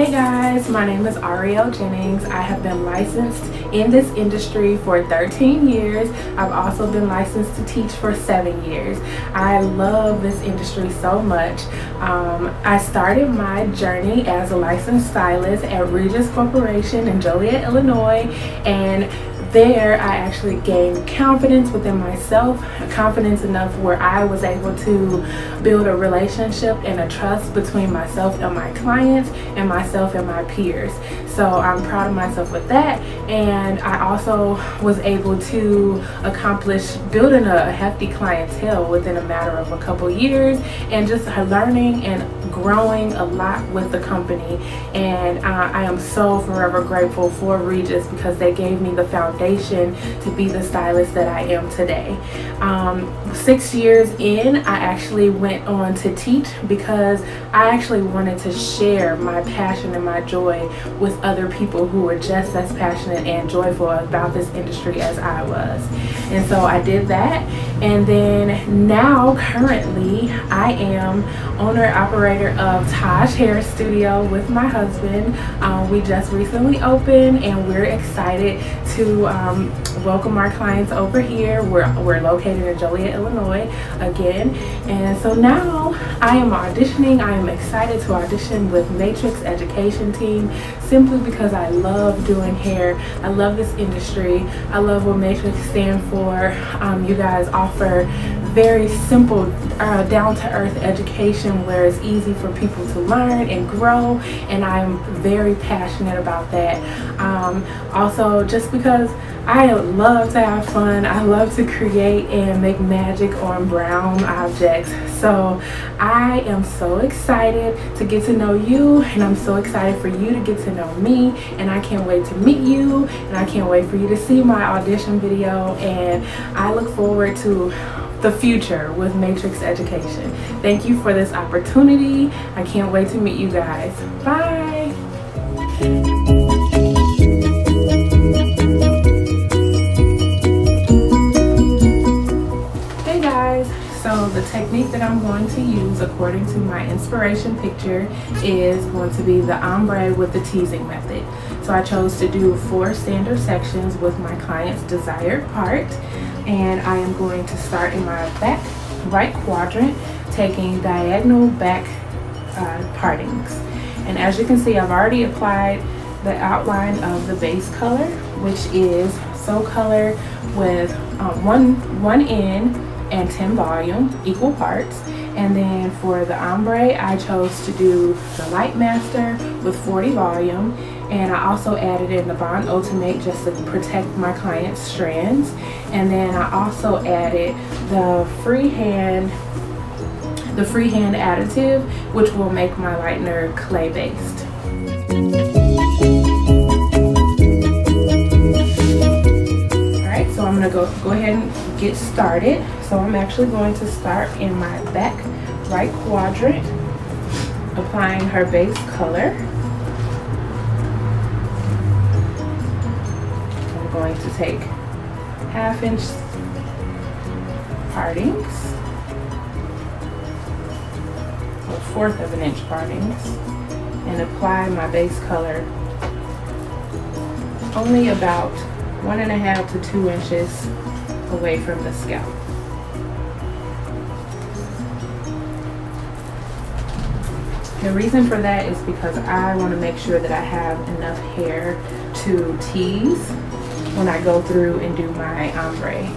Hey guys, my name is Arriel Jennings. I have been licensed in this industry for 13 years. I've also been licensed to teach for 7 years. I love this industry so much. I started my journey as a licensed stylist at Regis Corporation in Joliet, Illinois, and there I actually gained confidence within myself, confidence enough where I was able to build a relationship and a trust between myself and my clients and myself and my peers. So I'm proud of myself with that, and I also was able to accomplish building a hefty clientele within a matter of a couple years, and just learning and growing a lot with the company. And I am so forever grateful for Regis because they gave me the foundation to be the stylist that I am today. 6 years in, I actually went on to teach because I actually wanted to share my passion and my joy with other people who were just as passionate and joyful about this industry as I was. And so I did that, and then now currently I am owner operator of Taj Hair Studio with my husband. We just recently opened, and we're excited to welcome our clients over here. We're located in Joliet, Illinois again, and so now I am auditioning. I am excited to audition with Matrix Education Team simply because I love doing hair. I love this industry. I love what Matrix stand for. You guys offer very simple, down-to-earth education where it's easy for people to learn and grow, and I'm very passionate about that. Also, just because I love to have fun, I love to create and make magic on brown objects. So I am so excited to get to know you, and I'm so excited for you to get to know me, and I can't wait to meet you, and I can't wait for you to see my audition video, and I look forward to the future with Matrix Education. Thank you for this opportunity. I can't wait to meet you guys. Bye. Hey guys, so the technique that I'm going to use according to my inspiration picture is going to be the ombre with the teasing method. So I chose to do 4 standard sections with my client's desired part. And I am going to start in my back right quadrant, taking diagonal back partings. And as you can see, I've already applied the outline of the base color, which is So Color with 1 in and 10 volume, equal parts. And then for the ombre, I chose to do the Light Master with 40 volume. And I also added in the Bond Ultimate just to protect my client's strands. And then I also added the freehand additive, which will make my lightener clay based. Alright, so I'm gonna go ahead and get started. So I'm actually going to start in my back right quadrant, applying her base color. Going to take 1/2 inch partings, or 1/4 of an inch partings, and apply my base color only about 1.5 to 2 inches away from the scalp. The reason for that is because I want to make sure that I have enough hair to tease when I go through and do my ombre.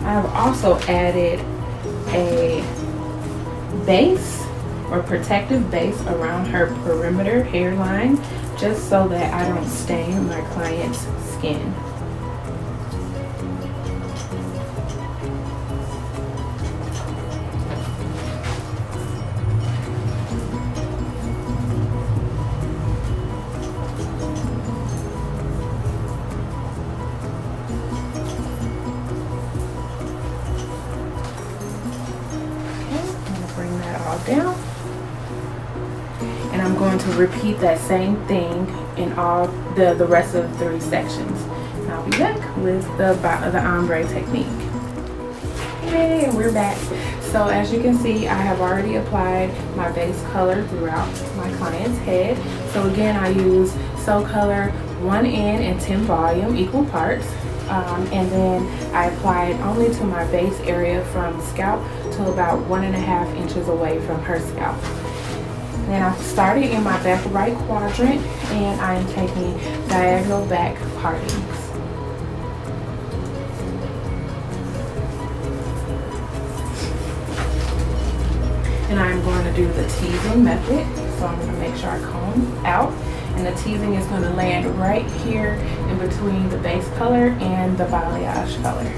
I've also added a base or protective base around her perimeter hairline, just so that I don't stain my client's skin. Okay, I'm gonna bring that all down. And I'm going to repeat that same thing in all the rest of the 3 sections. And I'll be back with the ombre technique. Hey, and we're back. So as you can see, I have already applied my base color throughout my client's head. So again, I use So Color 1N and 10 volume, equal parts. And then I apply it only to my base area from scalp to about 1.5 inches away from her scalp. Then I'm starting in my back right quadrant, and I am taking diagonal back partings. And I'm going to do the teasing method. So I'm going to make sure I comb out. And the teasing is going to land right here in between the base color and the balayage color.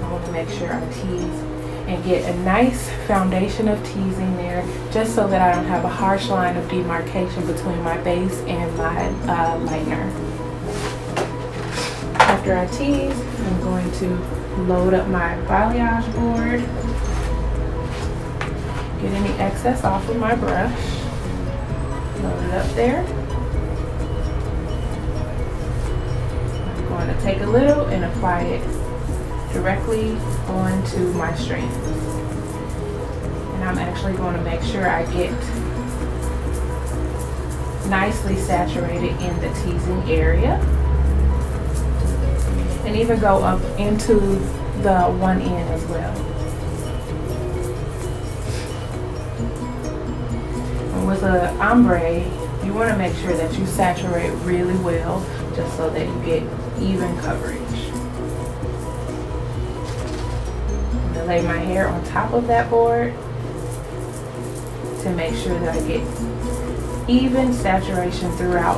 I want to make sure I tease and get a nice foundation of teasing there, just so that I don't have a harsh line of demarcation between my base and my lightener. After I tease, I'm going to load up my balayage board, get any excess off of my brush, load it up there. I'm going to take a little and apply it directly onto my strands. And I'm actually going to make sure I get nicely saturated in the teasing area, and even go up into the 1N as well. And with an ombre, you want to make sure that you saturate really well, just so that you get even coverage. Lay my hair on top of that board to make sure that I get even saturation throughout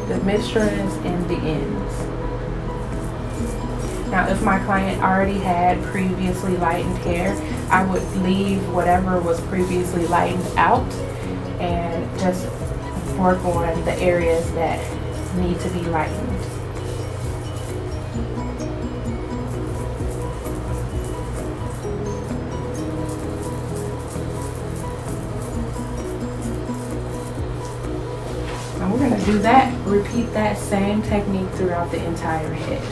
the mid-strands and the ends. Now, if my client already had previously lightened hair, I would leave whatever was previously lightened out and just work on the areas that need to be lightened. And we're going to do that, repeat that same technique throughout the entire head.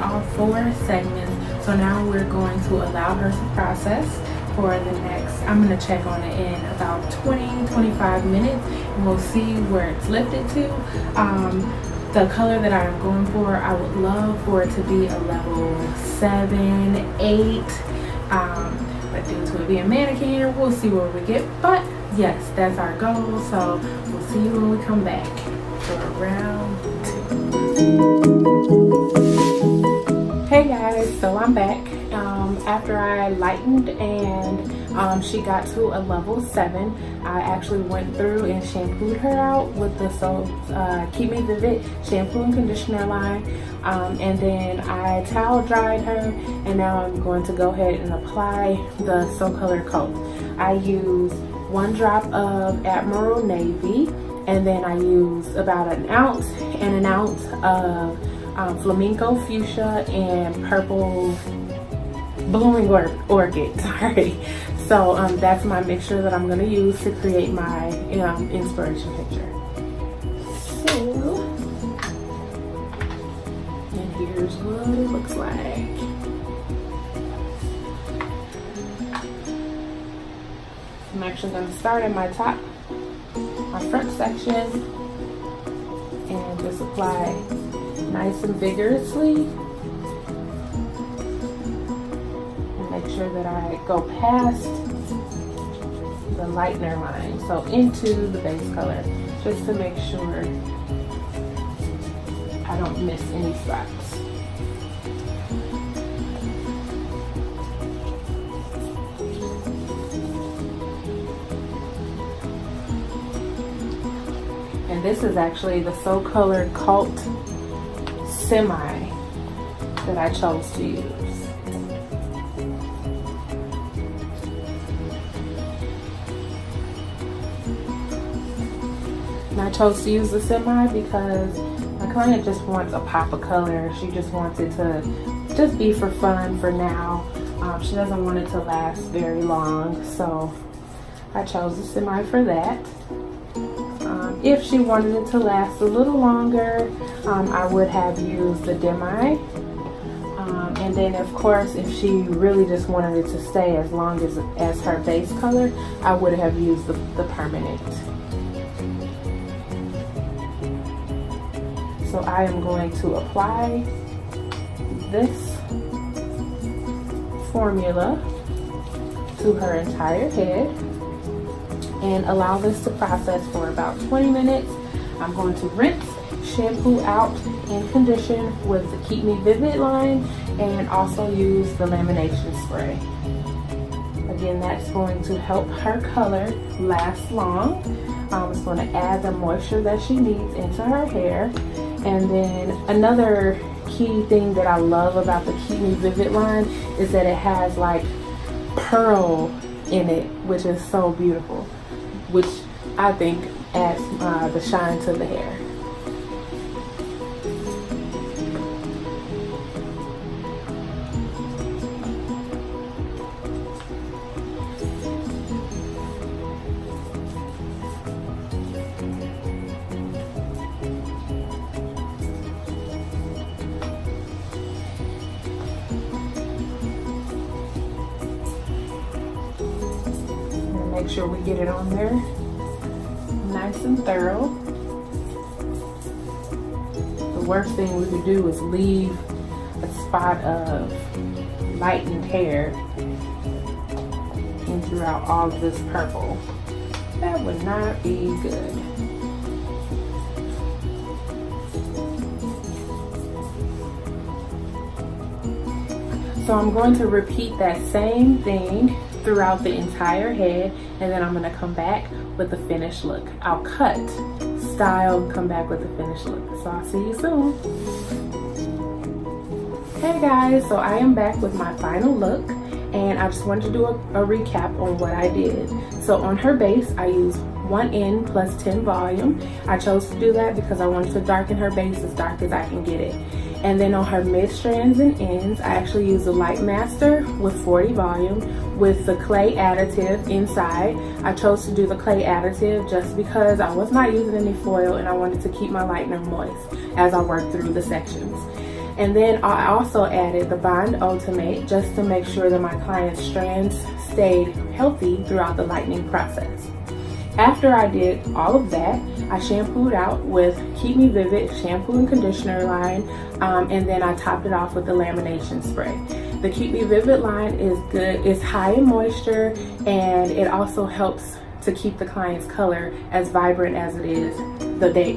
all 4 segments. So now we're going to allow her to process for the next, I'm going to check on it in about 20-25 minutes, and we'll see where it's lifted to. The color that I am going for, I would love for it to be a level 7, 8, but due to it being mannequin, we'll see where we get. But yes, that's our goal, so we'll see you when we come back for round 2. Hey guys, so I'm back. After I lightened and she got to a level 7, I actually went through and shampooed her out with the Keep Me Vivid shampoo and conditioner line, and then I towel dried her, and now I'm going to go ahead and apply the So Color coat. I use 1 drop of Admiral Navy, and then I use about 1 ounce and 1 ounce of Flamenco Fuchsia and Purple Blooming Orchid, sorry. So that's my mixture that I'm going to use to create my inspiration picture. So, and here's what it looks like. I'm actually going to start in my front section, and just apply nice and vigorously. Make sure that I go past the lightener line, so into the base color, just to make sure I don't miss any spots. And this is actually the So Color Cult Semi that I chose to use. And I chose to use the semi because my client just wants a pop of color. She just wants it to just be for fun for now. She doesn't want it to last very long, so I chose the semi for that. If she wanted it to last a little longer, I would have used the demi. And then of course, if she really just wanted it to stay as long as her base color, I would have used the permanent. So I am going to apply this formula to her entire head and allow this to process for about 20 minutes. I'm going to rinse, shampoo out, and condition with the Keep Me Vivid line, and also use the lamination spray. Again, that's going to help her color last long. It's going to add the moisture that she needs into her hair. And then another key thing that I love about the Keep Me Vivid line is that it has like pearl in it, which is so beautiful, which I think adds the shine to the hair. Make sure we get it on there nice and thorough. The worst thing we could do is leave a spot of lightened hair in throughout all of this purple. That would not be good. So I'm going to repeat that same thing throughout the entire head, and then I'm going to come back with the finished look. I'll cut, style, come back with the finished look. So I'll see you soon. Hey guys, so I am back with my final look, and I just wanted to do a recap on what I did. So on her base, I used 1N plus 10 volume. I chose to do that because I wanted to darken her base as dark as I can get it. And then on her mid strands and ends, I actually used the Light Master with 40 volume with the clay additive inside. I chose to do the clay additive just because I was not using any foil and I wanted to keep my lightener moist as I worked through the sections. And then I also added the Bond Ultimate just to make sure that my client's strands stayed healthy throughout the lightening process. After I did all of that, I shampooed out with Keep Me Vivid shampoo and conditioner line, and then I topped it off with the lamination spray. The Keep Me Vivid line is good. It's high in moisture, and it also helps to keep the client's color as vibrant as it is the day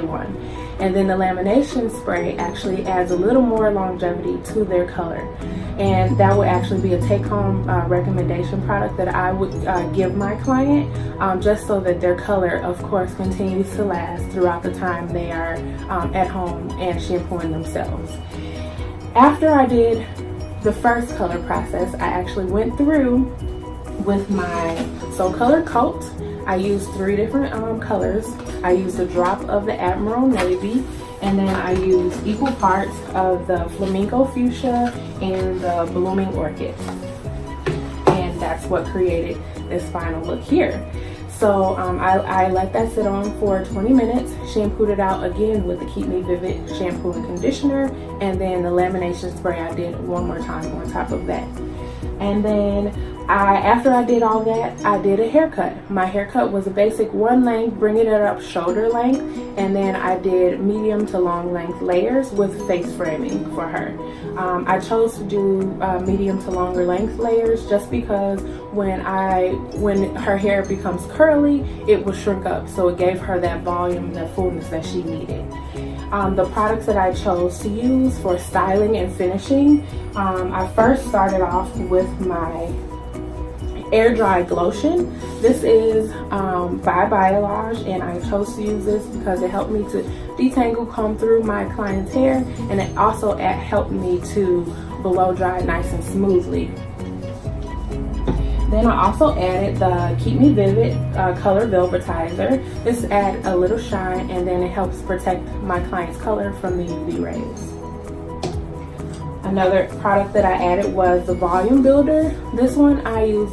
one. And then the lamination spray actually adds a little more longevity to their color. And that would actually be a take-home recommendation product that I would give my client, just so that their color, of course, continues to last throughout the time they are at home and shampooing themselves. After I did the first color process, I actually went through with my Soul Color coat. I used 3 different colors. I used a drop of the Admiral Navy, and then I used equal parts of the Flamingo Fuchsia and the Blooming Orchid. And that's what created this final look here. So I let that sit on for 20 minutes, shampooed it out again with the Keep Me Vivid shampoo and conditioner, and then the lamination spray I did one more time on top of that. And then after I did all that, I did a haircut. My haircut was a basic 1 length, bringing it up shoulder length, and then I did medium to long length layers with face framing for her. I chose to do medium to longer length layers just because when her hair becomes curly, it will shrink up, so it gave her that volume, that fullness that she needed. The products that I chose to use for styling and finishing, I first started off with my air dry glotion. This is by Biolage, and I chose to use this because it helped me to detangle, comb through my client's hair, and it also helped me to blow dry nice and smoothly. Then I also added the Keep Me Vivid Color Velvetizer. This adds a little shine, and then it helps protect my client's color from the UV rays. Another product that I added was the Volume Builder. This one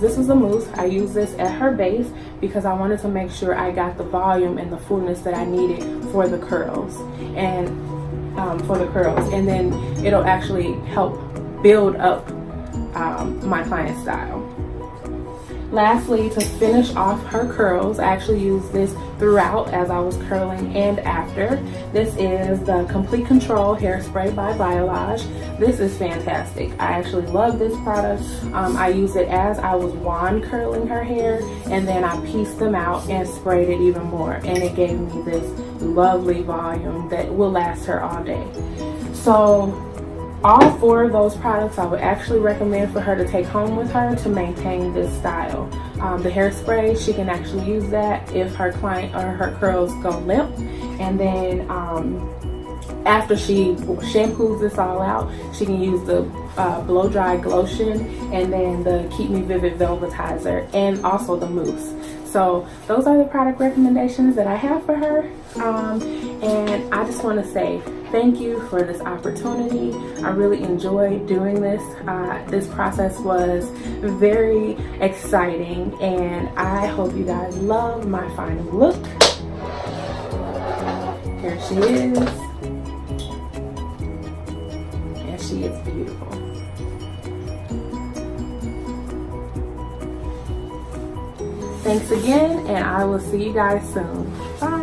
this was a mousse. I used this at her base because I wanted to make sure I got the volume and the fullness that I needed for the curls. And then it'll actually help build up my client's style. Lastly, to finish off her curls, I actually used this throughout as I was curling and after. This is the Complete Control Hairspray by Biolage. This is fantastic. I actually love this product. I used it as I was wand curling her hair, and then I pieced them out and sprayed it even more, and it gave me this lovely volume that will last her all day. So all 4 of those products I would actually recommend for her to take home with her to maintain this style. The hairspray, she can actually use that if her client or her curls go limp. And then after she shampoos this all out, she can use the blow dry glotion, and then the Keep Me Vivid Velvetizer, and also the mousse. So those are the product recommendations that I have for her. And I just want to say thank you for this opportunity. I really enjoyed doing this. This process was very exciting, and I hope you guys love my final look. Here she is. And she is beautiful. Thanks again, and I will see you guys soon. Bye.